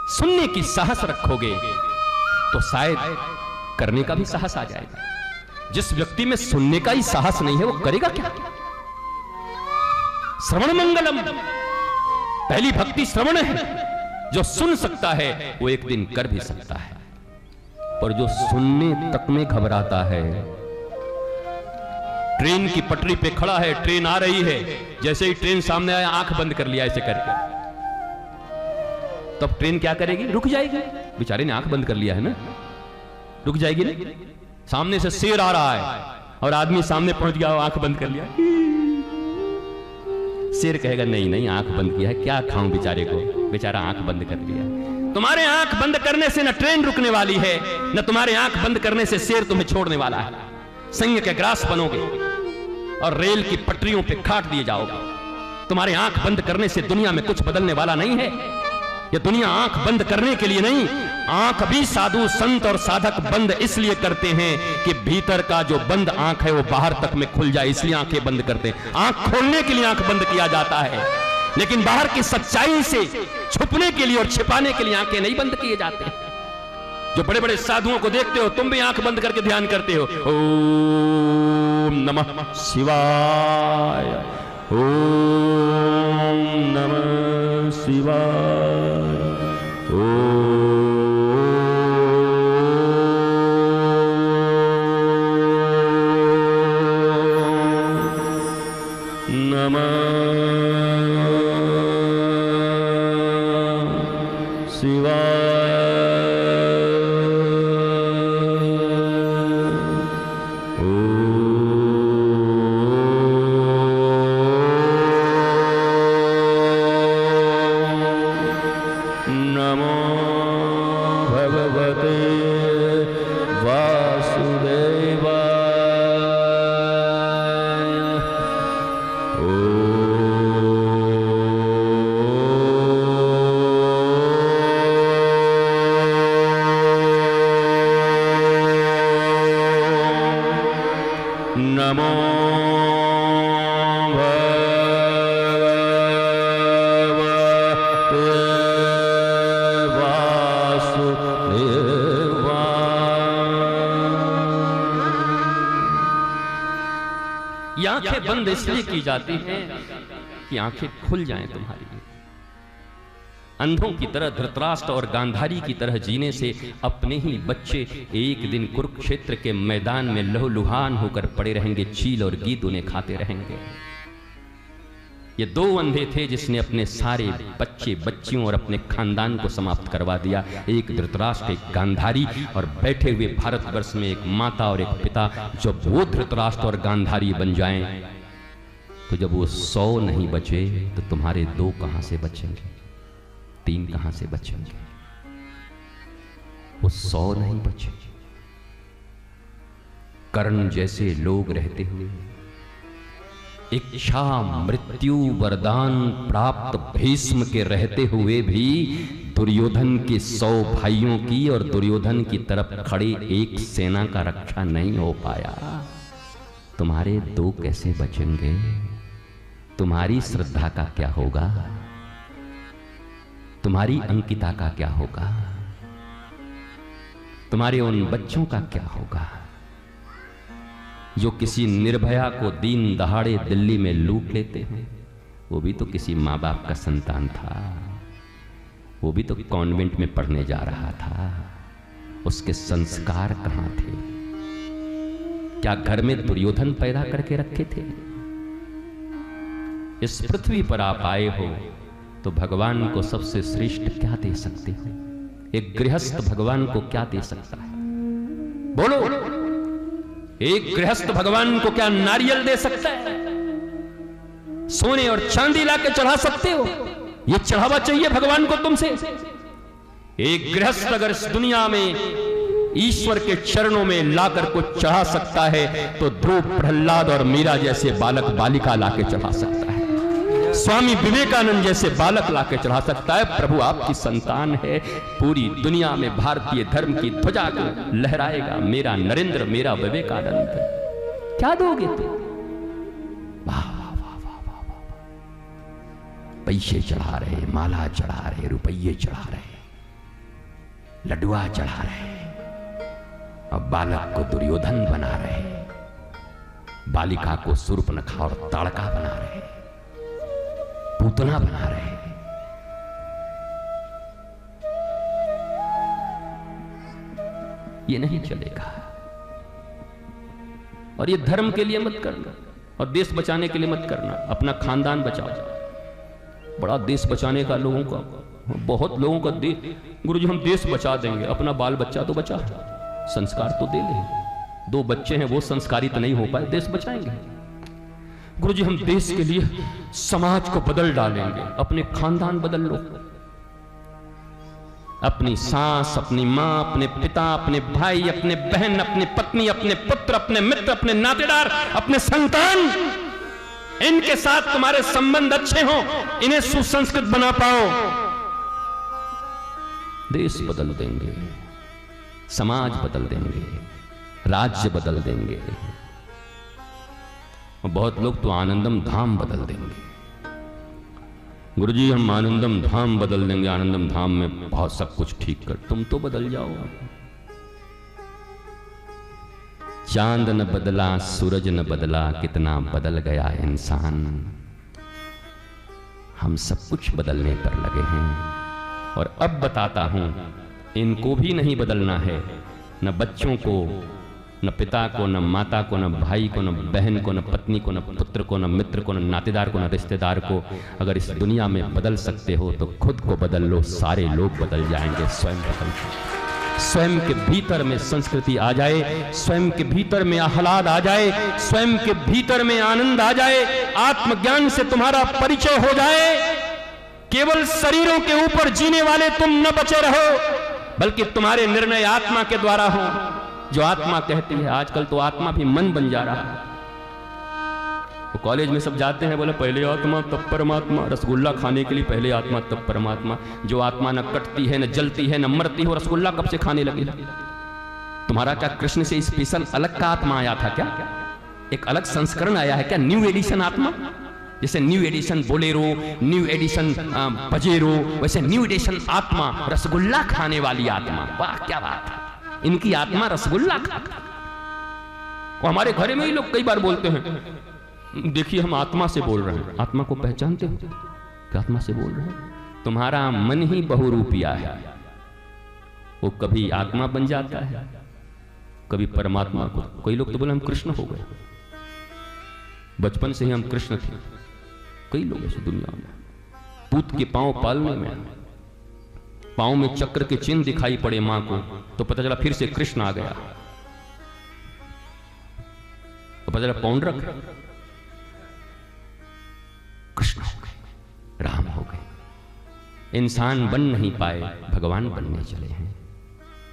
सुनने की साहस रखोगे तो शायद करने का भी साहस आ जाएगा। जिस व्यक्ति में सुनने का ही साहस नहीं है वो करेगा क्या? श्रवण मंगलम, पहली भक्ति श्रवण है। जो सुन सकता है वो एक दिन कर भी सकता है, पर जो सुनने तक में घबराता है, ट्रेन की पटरी पे खड़ा है, ट्रेन आ रही है, जैसे ही ट्रेन सामने आया आंख बंद कर लिया ऐसे करके, तब ट्रेन क्या करेगी? रुक जाएगी। बेचारे ने आंख बंद कर लिया है ना, रुक जाएगी ना। सामने से शेर आ रहा है और आदमी सामने पहुंच गया, आंख बंद कर लिया, शेर कहेगा नहीं नहीं आंख बंद किया है, क्या खाऊं बेचारे को, बेचारा आंख बंद कर लिया। तुम्हारे आंख बंद करने से न ट्रेन रुकने वाली है, न तुम्हारे आंख बंद करने से शेर तुम्हें छोड़ने वाला है। संग के ग्रास बनोगे और रेल की पटरियों पे काट दिए जाओगे। तुम्हारे आंख बंद करने से दुनिया में कुछ बदलने वाला नहीं है। ये दुनिया आंख बंद करने के लिए नहीं, आंख भी साधु संत और साधक बंद इसलिए करते हैं कि भीतर का जो बंद आंख है वो बाहर तक में खुल जाए, इसलिए आंखें बंद करते हैं। आंख खोलने के लिए आंख बंद किया जाता है, लेकिन बाहर की सच्चाई से छुपने के लिए और छिपाने के लिए आंखें नहीं बंद किए जाते। जो बड़े बड़े साधुओं को देखते हो, तुम भी आंख बंद करके ध्यान करते हो, ओम नमः शिवाय, ओम नमः शिवाय, ओम नमः शिवाय, आंखें बंद इसलिए की जाती हैं कि आंखें खुल जाएं तुम्हारी। अंधों की तरह धृतराष्ट्र और गांधारी की तरह जीने से अपने ही बच्चे एक दिन कुरुक्षेत्र के मैदान में लहूलुहान होकर पड़े रहेंगे, चील और गीत उन्हें खाते रहेंगे। ये दो अंधे थे जिसने अपने सारे बच्चे बच्चियों और अपने खानदान को समाप्त करवा दिया। एक धृतराष्ट्र, एक गांधारी, और बैठे हुए भारतवर्ष में एक माता और एक पिता। जब वो धृतराष्ट्र और गांधारी बन जाएं, तो जब वो 100 नहीं बचे तो तुम्हारे 2 कहां से बचेंगे, 3 कहां से बचेंगे? वो 100 नहीं बचे। कर्ण जैसे लोग रहते हुए, इच्छा मृत्यु वरदान प्राप्त भीष्म के रहते हुए भी दुर्योधन के 100 भाइयों की और दुर्योधन की तरफ खड़े एक सेना का रक्षा नहीं हो पाया। तुम्हारे 2 कैसे बचेंगे? तुम्हारी श्रद्धा का क्या होगा? तुम्हारी अंकिता का क्या होगा? तुम्हारे उन बच्चों का क्या होगा जो किसी निर्भया को दीन दहाड़े दिल्ली में लूट लेते हैं? वो भी तो किसी माँ बाप का संतान था, वो भी तो कॉन्वेंट में पढ़ने जा रहा था। उसके संस्कार कहाँ थे? क्या घर में दुर्योधन पैदा करके रखे थे? इस पृथ्वी पर आप आए हो तो भगवान को सबसे श्रेष्ठ क्या दे सकते हो? एक गृहस्थ भगवान को क्या दे सकता है? बोलो, एक गृहस्थ भगवान को क्या नारियल दे सकता है? सोने और चांदी लाके चढ़ा सकते हो? ये चढ़ावा चाहिए भगवान को तुमसे? एक गृहस्थ अगर इस दुनिया में ईश्वर के चरणों में लाकर कुछ चढ़ा सकता है तो ध्रुव, प्रहलाद और मीरा जैसे बालक बालिका लाके चढ़ा सकता है, स्वामी विवेकानंद जैसे बालक लाके चढ़ा सकता है। प्रभु आपकी संतान है, पूरी दुनिया में भारतीय धर्म की ध्वजा को लहराएगा मेरा नरेंद्र, मेरा विवेकानंद। क्या दोगे तुम? वाह वाह वाह वाह वाह वाह, पैसे चढ़ा रहे, माला चढ़ा रहे, रुपये चढ़ा रहे, लडुआ चढ़ा रहे, और बालक को दुर्योधन बना रहे, बालिका को शूर्पणखा और ताड़का बना रहे, पूतना बना रहे। ये नहीं चलेगा। और ये धर्म के लिए मत करना, और देश बचाने के लिए मत करना, अपना खानदान बचाओ। बड़ा देश बचाने का लोगों का, बहुत लोगों का गुरुजी हम देश बचा देंगे, अपना बाल बच्चा तो बचा, संस्कार तो दे ले। 2 बच्चे हैं वो संस्कारित नहीं हो पाए, देश बचाएंगे। गुरुजी हम देश के लिए समाज को बदल डालेंगे, अपने खानदान बदल लो। अपनी सास, अपनी मां, अपने पिता, अपने भाई, अपने बहन, अपनी पत्नी, अपने पुत्र, अपने मित्र, अपने नातेदार, अपने संतान, इनके साथ तुम्हारे संबंध अच्छे हों, इन्हें सुसंस्कृत बना पाओ, देश बदल देंगे, समाज बदल देंगे, राज्य बदल देंगे। और बहुत लोग तो आनंदम धाम बदल देंगे। गुरुजी हम आनंदम धाम बदल देंगे, आनंदम धाम में बहुत सब कुछ ठीक कर, तुम तो बदल जाओ। चांद न बदला, सूरज न बदला, कितना बदल गया इंसान। हम सब कुछ बदलने पर लगे हैं। और अब बताता हूं, इनको भी नहीं बदलना है, न बच्चों को, न पिता को, न माता को, न भाई को, न बहन को, न पत्नी को, न पुत्र को, न मित्र को, न नातेदार को, न रिश्तेदार को। अगर इस दुनिया में बदल सकते हो तो खुद को बदल लो, सारे लोग बदल जाएंगे। स्वयं बदल, स्वयं के भीतर में संस्कृति आ जाए, स्वयं के भीतर में आह्लाद आ जाए, स्वयं के भीतर में आनंद आ जाए, आत्मज्ञान से तुम्हारा परिचय हो जाए। केवल शरीरों के ऊपर जीने वाले तुम न बचे रहो, बल्कि तुम्हारे निर्णय आत्मा के द्वारा हो, जो आत्मा कहती है। आजकल तो आत्मा भी मन बन जा रहा है। तो कॉलेज में सब जाते हैं, बोले पहले आत्मा तब परमात्मा, रसगुल्ला खाने के लिए पहले आत्मा तब परमात्मा। जो आत्मा न कटती है, न जलती है, न मरती हो, रसगुल्ला कब से खाने लगे? तुम्हारा क्या कृष्ण से स्पेशल अलग का आत्मा आया था क्या? एक अलग संस्करण आया है क्या? न्यू एडिशन आत्मा, जैसे new edition Bolero, new edition Pajero, वैसे न्यू एडिशन आत्मा, रसगुल्ला खाने वाली आत्मा। वाह क्या बात है, इनकी आत्मा रसगुल्ला खाता। और हमारे घर में ही लोग कई बार बोलते हैं, देखिए हम आत्मा से बोल रहे हैं। आत्मा को पहचानते हो कि आत्मा से बोल रहे हैं? तुम्हारा मन ही बहुरूपिया है, वो कभी आत्मा बन जाता है, कभी परमात्मा को। कई लोग तो बोले हम कृष्ण हो गए, बचपन से ही हम कृष्ण थे। कई लोग ऐसे दुनिया में, पूत के पांव पालने में पांव में चक्र के चिन्ह दिखाई पड़े मां को, तो पता चला फिर से कृष्ण आ गया, तो पता चला पौंड्रक कृष्ण हो गए, राम हो गए। इंसान बन नहीं पाए, भगवान बनने चले हैं।